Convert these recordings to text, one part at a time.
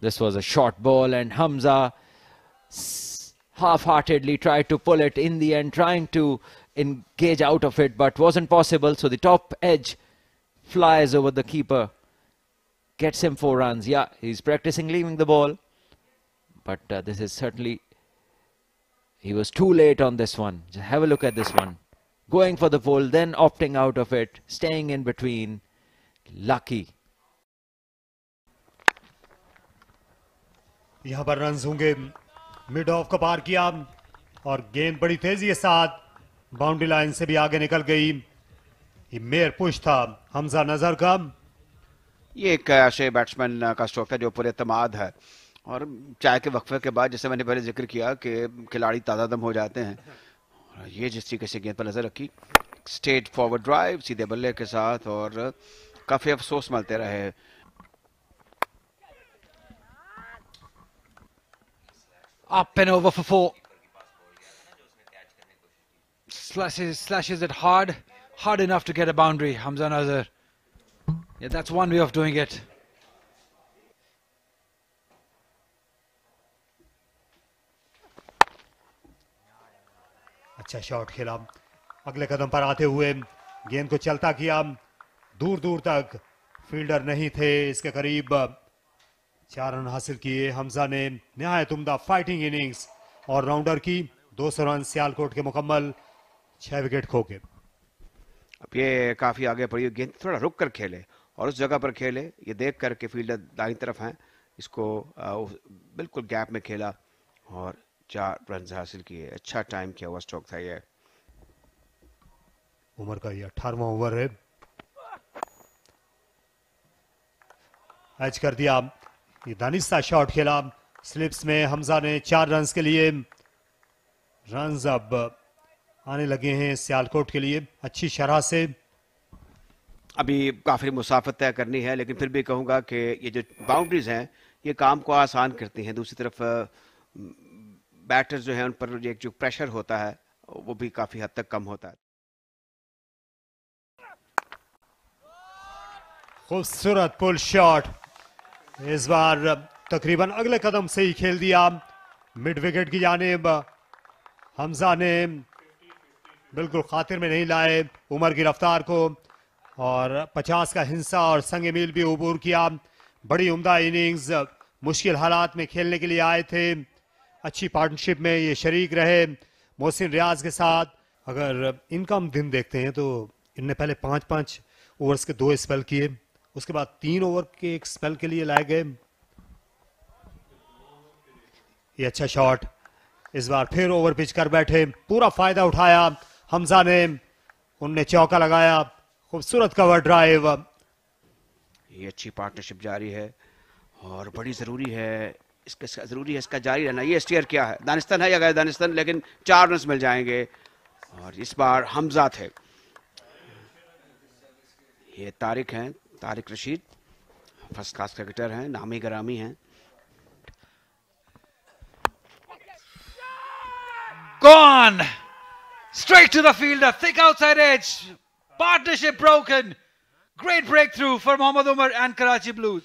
This was a short ball and Hamza half-heartedly tried to pull it in the end, trying to engage out of it, but wasn't possible. So the top edge flies over the keeper, gets him 4 runs. Yeah, he's practicing leaving the ball, but this is certainly, he was too late on this one. Just have a look at this one. Going for the pull, then opting out of it, staying in between. Lucky. यहाँ पर runs होंगे, mid of को पार किया और गेंद बड़ी तेजी के साथ बाउंड्री लाइन से भी आगे निकल गई। ये मेयर पुश था हमजा नजर का। ये एक ऐसे बैट्समैन का स्ट्रोक था जो पूरे एतमाद है, और चाय के वक्फे के बाद जैसे मैंने पहले जिक्र किया कि खिलाड़ी ताज़ादम हो जाते हैं, ये जिस तरीके से गेंद पर नजर रखी, स्ट्रेट फॉरवर्ड ड्राइव सीधे बल्ले के साथ, और काफी अफसोस मलते रहे। Up and over for 4. Slashes it hard enough to get a boundary. Hamza Nazar. Yeah, that's one way of doing it. अच्छा शॉट खेला, अगले कदम पर आते हुए गेंद को चलता किया, दूर दूर तक फील्डर नहीं थे, इसके करीब 4 रन हासिल किए हमजा ने। निहायत उम्दा फाइटिंग इनिंग्स और राउंडर की 200 रन सियालकोट के मुकम्मल, 6 विकेट खो के। अब ये काफी आगे पड़ी, गेंद थोड़ा रुक कर खेले और उस जगह पर खेले, ये देख कर के फील्डर दाईं तरफ हैं, इसको बिल्कुल गैप में खेला और 4 रन हासिल किए। अच्छा टाइम किया हुआ स्ट्रोक था ये। उमर का ये 18वां ओवर है, एज कर दिया। ये दानिस्ता शॉट खेला स्लिप्स में, हमजा ने 4 रन के लिए। रन्स अब आने लगे हैं सियालकोट के लिए अच्छी शरह से। अभी काफी मुसाफत तय करनी है, लेकिन फिर भी कहूंगा कि ये जो बाउंड्रीज हैं ये काम को आसान करती हैं। दूसरी तरफ बैटर्स जो हैं उन पर एक जो प्रेशर होता है वो भी काफी हद तक कम होता है। खूबसूरत पुल शॉट, इस बार तकरीबन अगले कदम से ही खेल दिया मिड विकेट की जानिब। हमजा ने बिल्कुल खातिर में नहीं लाए उमर की रफ्तार को, और 50 का हिंसा और संग मील भी अबूर किया। बड़ी उम्दा इनिंग्स, मुश्किल हालात में खेलने के लिए आए थे, अच्छी पार्टनरशिप में ये शरीक रहे मोहसिन रियाज के साथ। अगर इनका हम दिन देखते हैं तो इनने पहले 5-5 ओवर्स के 2 स्पेल किए, उसके बाद 3 ओवर के एक स्पेल के लिए लाए गए। ये अच्छा शॉट, इस बार फिर ओवर पिच कर बैठे, पूरा फायदा उठाया हमजा ने, उनने चौका लगाया। खूबसूरत कवर ड्राइव। ये अच्छी पार्टनरशिप जारी है और बड़ी जरूरी है, इसका जारी रहना। ये स्टीयर क्या है, दानिस्तान है या गैर दानिस्तान, लेकिन 4 रन मिल जाएंगे और इस बार हमजा थे। ये तारिक हैं, Tariq Rashid, first class cricketer हैं, नामी गरामी हैं। Gone! Straight to the fielder, thick outside edge. Partnership broken. Great breakthrough for Mohammad Umar and Karachi Blues.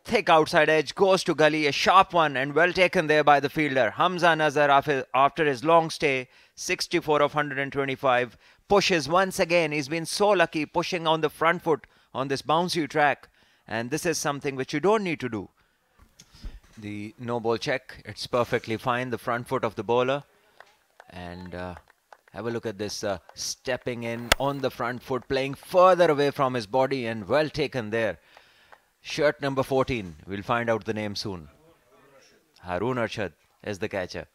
Thick outside edge, goes to gully, a sharp one and well taken there by the fielder. Hamza Nazar, after his long stay, 64 of 125, pushes once again. He's been so lucky pushing on the front foot on this bouncy track, and this is something which you don't need to do. The no ball check, it's perfectly fine, the front foot of the bowler, and have a look at this, stepping in on the front foot, playing further away from his body, and well taken there. Shirt number 14, we'll find out the name soon. Haroon Arshad is the catcher.